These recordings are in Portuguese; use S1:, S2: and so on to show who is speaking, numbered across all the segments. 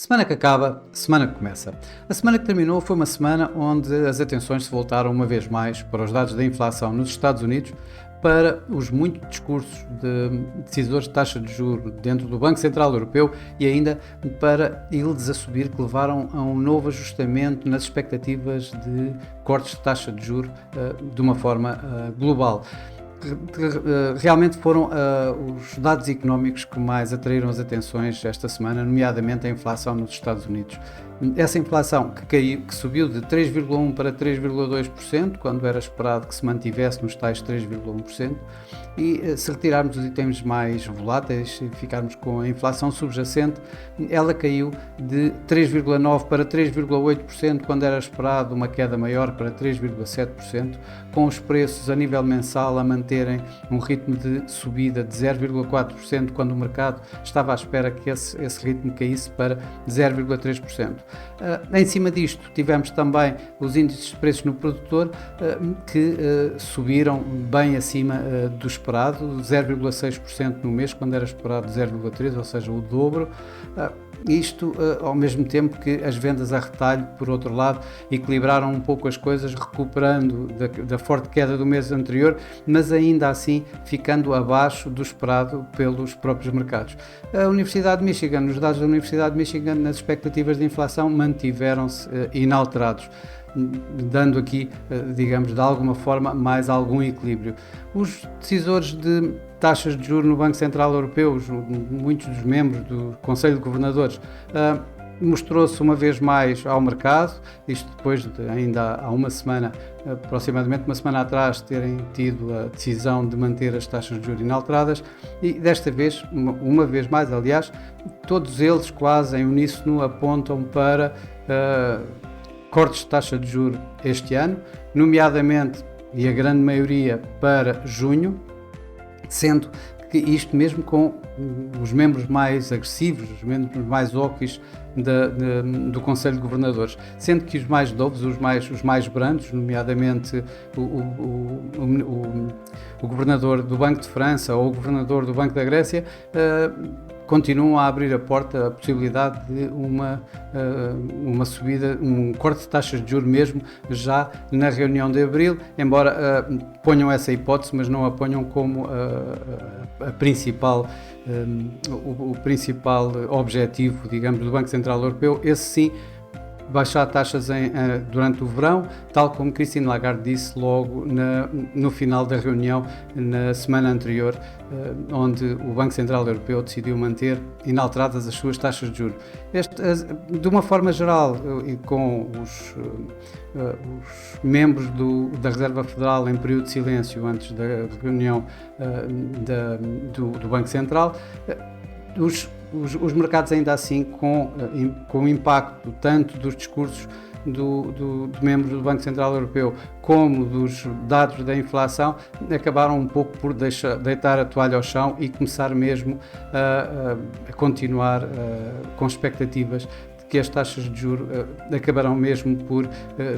S1: Semana que acaba, semana que começa. A semana que terminou foi uma semana onde as atenções se voltaram uma vez mais para os dados da inflação nos Estados Unidos, para os muitos discursos de decisores de taxa de juros dentro do Banco Central Europeu e ainda para yields a subir que levaram a um novo ajustamento nas expectativas de cortes de taxa de juros de uma forma global. Realmente foram os dados económicos que mais atraíram as atenções esta semana, nomeadamente a inflação nos Estados Unidos. Essa inflação que subiu de 3,1% para 3,2%, quando era esperado que se mantivesse nos tais 3,1%, e se retirarmos os itens mais voláteis e ficarmos com a inflação subjacente, ela caiu de 3,9% para 3,8%, quando era esperado uma queda maior para 3,7%, com os preços a nível mensal a manterem um ritmo de subida de 0,4%, quando o mercado estava à espera que esse ritmo caísse para 0,3%. Em cima disto, tivemos também os índices de preços no produtor que subiram bem acima do esperado, 0,6% no mês, quando era esperado 0,3%, ou seja, o dobro. Isto ao mesmo tempo que as vendas a retalho, por outro lado, equilibraram um pouco as coisas, recuperando da forte queda do mês anterior, mas ainda assim ficando abaixo do esperado pelos próprios mercados. A Universidade de Michigan, os dados da Universidade de Michigan nas expectativas de inflação mantiveram-se inalterados, dando aqui, digamos, de alguma forma, mais algum equilíbrio. Os decisores de taxas de juros no Banco Central Europeu, muitos dos membros do Conselho de Governadores, mostrou-se uma vez mais ao mercado, isto depois de ainda há uma semana, aproximadamente uma semana atrás, terem tido a decisão de manter as taxas de juros inalteradas, e desta vez, uma vez mais, aliás, todos eles quase em uníssono apontam para cortes de taxa de juros este ano, nomeadamente, e a grande maioria, para junho, sendo que isto mesmo com os membros mais agressivos, os membros mais hawkish do Conselho de Governadores, sendo que os mais dovos, os mais brandos, nomeadamente o governador do Banco de França ou o governador do Banco da Grécia, continuam a abrir a porta à possibilidade de uma subida, um corte de taxas de juros mesmo já na reunião de abril, embora ponham essa hipótese, mas não a ponham como a principal, o principal objetivo, digamos, do Banco Central Europeu. Esse sim, baixar taxas durante o verão, tal como Christine Lagarde disse logo no final da reunião na semana anterior, onde o Banco Central Europeu decidiu manter inalteradas as suas taxas de juros. De uma forma geral, e com os membros da Reserva Federal em período de silêncio antes da reunião do Banco Central, os mercados ainda assim com o impacto tanto dos discursos de membros do Banco Central Europeu como dos dados da inflação acabaram um pouco por deitar a toalha ao chão e começar mesmo a continuar com expectativas de que as taxas de juros acabarão mesmo por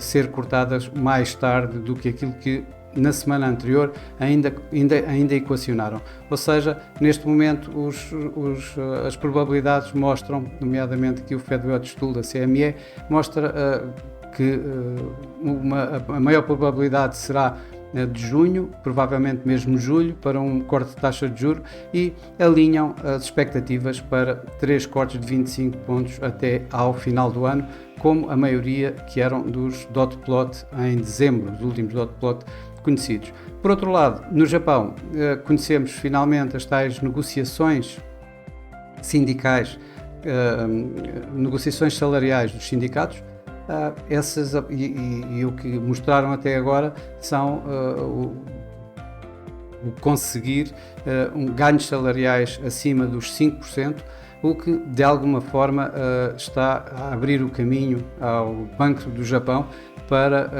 S1: ser cortadas mais tarde do que aquilo que na semana anterior ainda equacionaram. Ou seja, neste momento as probabilidades mostram, nomeadamente que o Fed Watch Tool da CME mostra que a maior probabilidade será de junho, provavelmente mesmo julho, para um corte de taxa de juros, e alinham as expectativas para 3 cortes de 25 pontos até ao final do ano, como a maioria que eram dos dot plot em dezembro, os últimos dot plot conhecidos. Por outro lado, no Japão, conhecemos finalmente as tais negociações sindicais, negociações salariais dos sindicatos. E o que mostraram até agora são o conseguir ganhos salariais acima dos 5%, o que de alguma forma está a abrir o caminho ao Banco do Japão para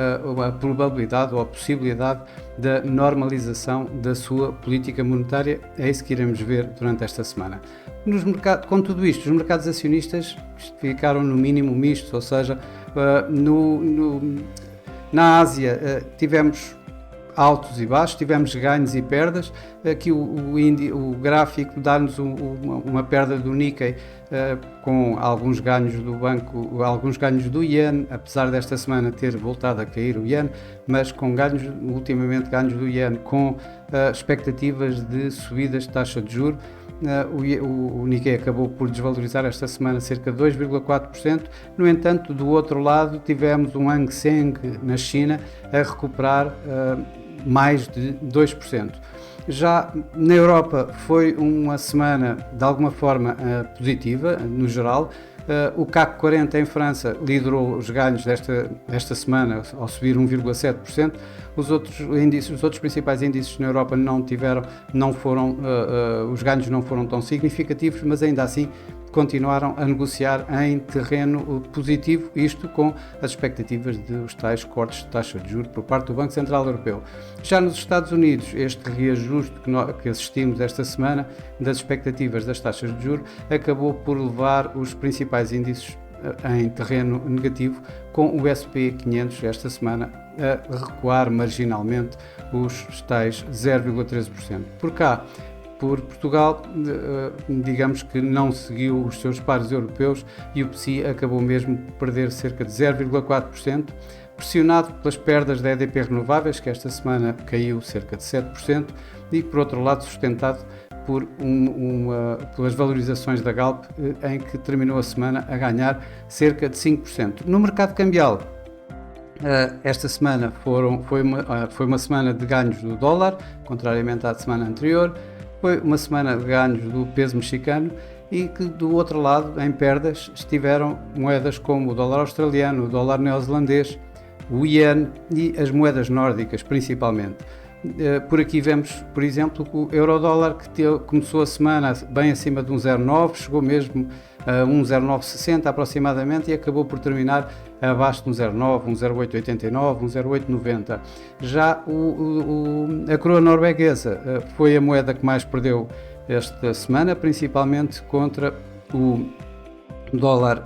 S1: a probabilidade ou a possibilidade da normalização da sua política monetária. É isso que iremos ver durante esta semana. Com tudo isto, os mercados acionistas ficaram no mínimo mistos, ou seja, na Ásia tivemos altos e baixos, tivemos ganhos e perdas. Aqui o gráfico dá-nos uma perda do Nikkei com alguns ganhos do banco, alguns ganhos do iene, apesar desta semana ter voltado a cair o iene, mas com ganhos, ultimamente ganhos do iene, com expectativas de subidas de taxa de juros. O Nikkei acabou por desvalorizar esta semana cerca de 2,4%. No entanto, do outro lado, tivemos um Hang Seng na China a recuperar mais de 2%. Já na Europa foi uma semana de alguma forma positiva, no geral. O CAC 40 em França liderou os ganhos desta semana ao subir 1,7%. Os outros principais índices na Europa os ganhos não foram tão significativos, mas ainda assim continuaram a negociar em terreno positivo, isto com as expectativas dos tais cortes de taxa de juros por parte do Banco Central Europeu. Já nos Estados Unidos, este reajuste que assistimos esta semana das expectativas das taxas de juros acabou por levar os principais índices em terreno negativo, com o S&P 500 esta semana a recuar marginalmente os tais 0,13%. Por cá, por Portugal, digamos que não seguiu os seus pares europeus e o PSI acabou mesmo por perder cerca de 0,4%, pressionado pelas perdas da EDP Renováveis, que esta semana caiu cerca de 7%, e por outro lado sustentado pelas valorizações da Galp, em que terminou a semana a ganhar cerca de 5%. No mercado cambial, esta semana foi uma semana de ganhos do dólar, contrariamente à semana anterior. Foi uma semana de ganhos do peso mexicano e que do outro lado, em perdas, estiveram moedas como o dólar australiano, o dólar neozelandês, o iene e as moedas nórdicas principalmente. Por aqui vemos, por exemplo, o euro-dólar que começou a semana bem acima de 1,09, chegou mesmo a 1,0960 aproximadamente e acabou por terminar abaixo de 1,09, 1,0889, 1,0890. Já a coroa norueguesa foi a moeda que mais perdeu esta semana, principalmente contra o dólar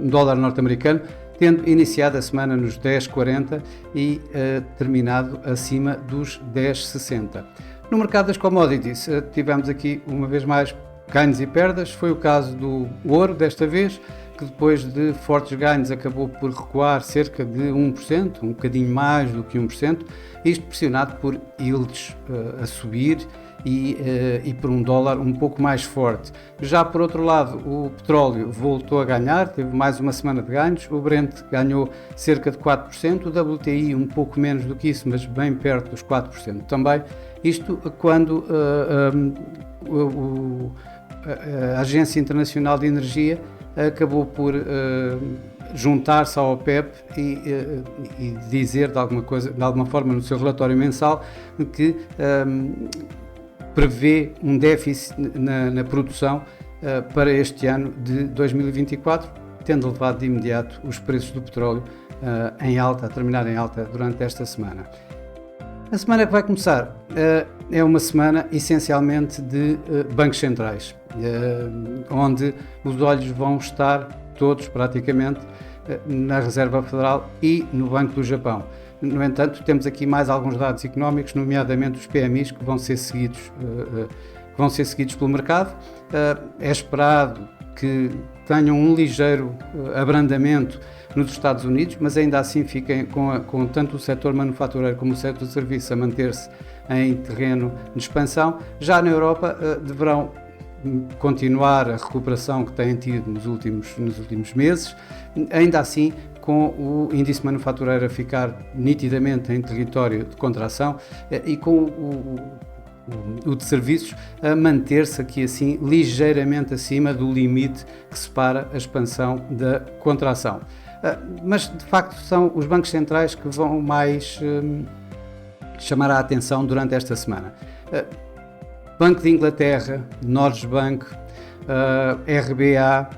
S1: norte-americano, tendo iniciado a semana nos 10,40 e terminado acima dos 10,60. No mercado das commodities, tivemos aqui uma vez mais ganhos e perdas. Foi o caso do ouro desta vez, que depois de fortes ganhos acabou por recuar cerca de 1%, um bocadinho mais do que 1%, isto pressionado por yields a subir e por um dólar um pouco mais forte. Já por outro lado, o petróleo voltou a ganhar, teve mais uma semana de ganhos, o Brent ganhou cerca de 4%, o WTI um pouco menos do que isso, mas bem perto dos 4% também, isto quando a Agência Internacional de Energia acabou por juntar-se ao OPEP e dizer de alguma forma no seu relatório mensal que prevê um déficit na produção para este ano de 2024, tendo levado de imediato os preços do petróleo a terminar em alta durante esta semana. A semana que vai começar é uma semana essencialmente de bancos centrais, onde os olhos vão estar todos praticamente na Reserva Federal e no Banco do Japão. No entanto, temos aqui mais alguns dados económicos, nomeadamente os PMIs, que vão ser seguidos pelo mercado. É esperado que tenham um ligeiro abrandamento nos Estados Unidos, mas ainda assim fiquem com tanto o setor manufatureiro como o setor de serviços a manter-se em terreno de expansão. Já na Europa deverão continuar a recuperação que têm tido nos últimos meses, ainda assim com o índice manufatureiro a ficar nitidamente em território de contração e com o de serviços a manter-se aqui assim ligeiramente acima do limite que separa a expansão da contração. Mas de facto são os bancos centrais que vão mais chamar a atenção durante esta semana. Banco de Inglaterra, Norges Bank, RBA,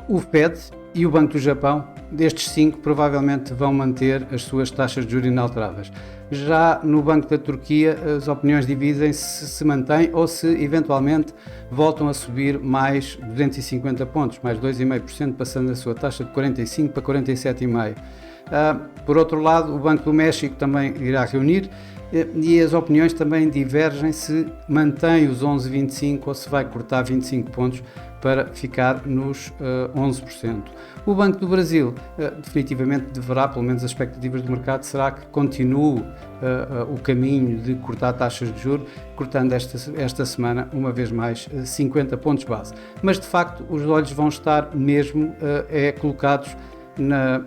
S1: o Fed e o Banco do Japão, destes 5 provavelmente vão manter as suas taxas de juros inalteradas. Já no Banco da Turquia as opiniões dividem-se se mantém ou se eventualmente voltam a subir mais 250 pontos, mais 2,5%, passando a sua taxa de 45 para 47,5%. Por outro lado, o Banco do México também irá reunir e as opiniões também divergem se mantém os 11,25 ou se vai cortar 25 pontos para ficar nos 11%. O Banco do Brasil definitivamente deverá, pelo menos as expectativas do mercado, será que continue o caminho de cortar taxas de juros, cortando esta semana, uma vez mais, 50 pontos base. Mas, de facto, os olhos vão estar mesmo colocados na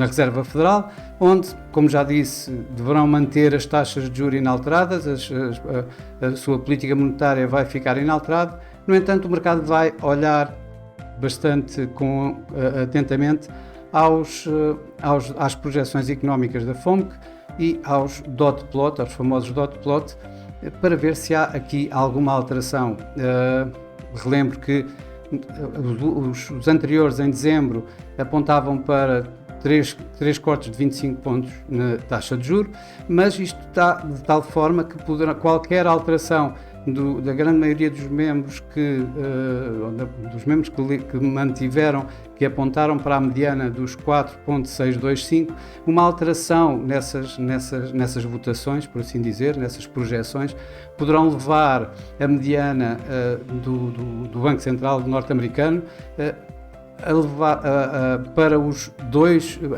S1: Reserva Federal, onde, como já disse, deverão manter as taxas de juros inalteradas, a sua política monetária vai ficar inalterada. No entanto, o mercado vai olhar bastante atentamente às projeções económicas da FOMC e aos dot plot, aos famosos dot plot, para ver se há aqui alguma alteração. Relembro que os anteriores, em dezembro, apontavam para 3 cortes de 25 pontos na taxa de juros, mas isto está de tal forma que qualquer alteração da grande maioria dos membros que mantiveram, que apontaram para a mediana dos 4,625, uma alteração nessas votações, por assim dizer, nessas projeções, poderão levar a mediana do Banco Central norte-americano a levar para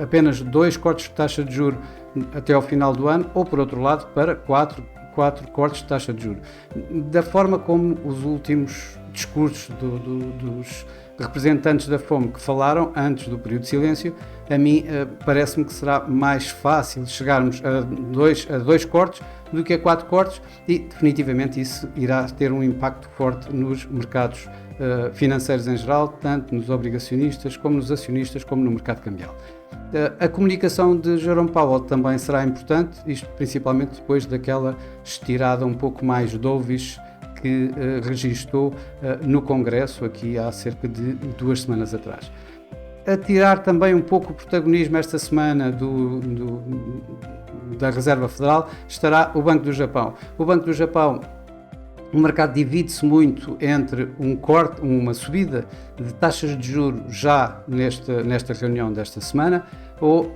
S1: apenas 2 cortes de taxa de juros até ao final do ano, ou por outro lado para 4 cortes de taxa de juros. Da forma como os últimos discursos dos representantes da FOMC que falaram antes do período de silêncio, a mim parece-me que será mais fácil chegarmos a 2 cortes do que a 4 cortes, e definitivamente isso irá ter um impacto forte nos mercados financeiros em geral, tanto nos obrigacionistas como nos acionistas, como no mercado cambial. A comunicação de Jerome Powell também será importante, isto principalmente depois daquela estirada um pouco mais dovish que registou no Congresso aqui há cerca de 2 semanas atrás. A tirar também um pouco o protagonismo esta semana da Reserva Federal estará o Banco do Japão. O Banco do Japão, o mercado divide-se muito entre uma subida de taxas de juros já nesta reunião desta semana ou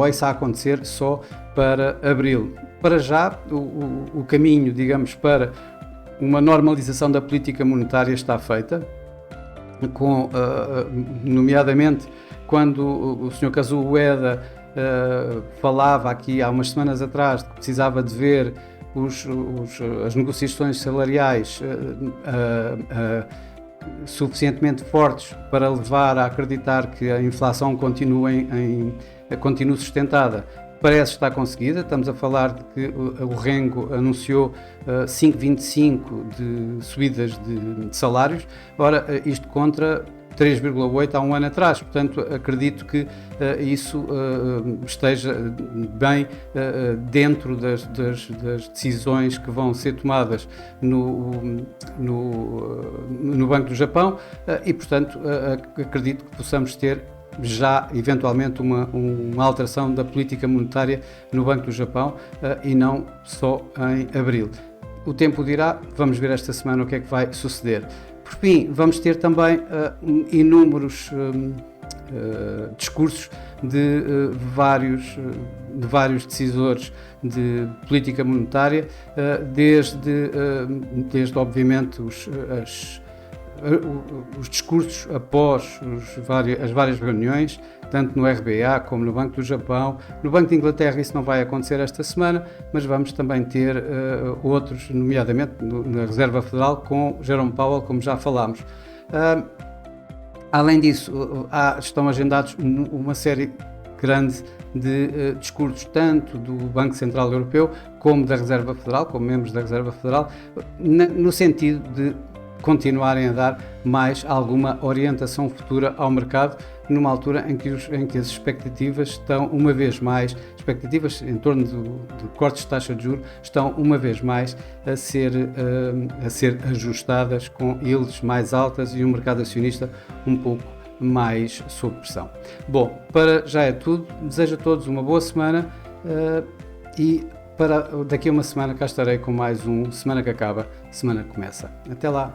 S1: isso a acontecer só para abril. Para já, o caminho, digamos, para uma normalização da política monetária está feita, nomeadamente quando o Sr. Kazuo Ueda falava aqui há umas semanas atrás de que precisava de ver as negociações salariais suficientemente fortes para levar a acreditar que a inflação continue sustentada. Parece estar conseguida. Estamos a falar de que o Rengo anunciou 5,25 de subidas de salários, ora isto contra 3,8 há um ano atrás, portanto acredito que isso esteja bem dentro das decisões que vão ser tomadas no Banco do Japão e portanto acredito que possamos ter já eventualmente uma alteração da política monetária no Banco do Japão e não só em abril. O tempo dirá, vamos ver esta semana o que é que vai suceder. Por fim, vamos ter também inúmeros discursos de vários decisores de política monetária, desde obviamente os discursos após as várias reuniões, tanto no RBA como no Banco do Japão. No Banco de Inglaterra isso não vai acontecer esta semana, mas vamos também ter outros, nomeadamente na Reserva Federal, com Jerome Powell, como já falámos. Além disso, estão agendados uma série grande de discursos, tanto do Banco Central Europeu como da Reserva Federal, como membros da Reserva Federal, no sentido de continuarem a dar mais alguma orientação futura ao mercado, numa altura em que as expectativas estão uma vez mais, expectativas em torno de cortes de taxa de juros, estão uma vez mais a ser ajustadas, com yields mais altas e um mercado acionista um pouco mais sob pressão. Bom, para já é tudo. Desejo a todos uma boa semana e daqui a uma semana cá estarei com mais um Semana que Acaba, Semana que Começa. Até lá!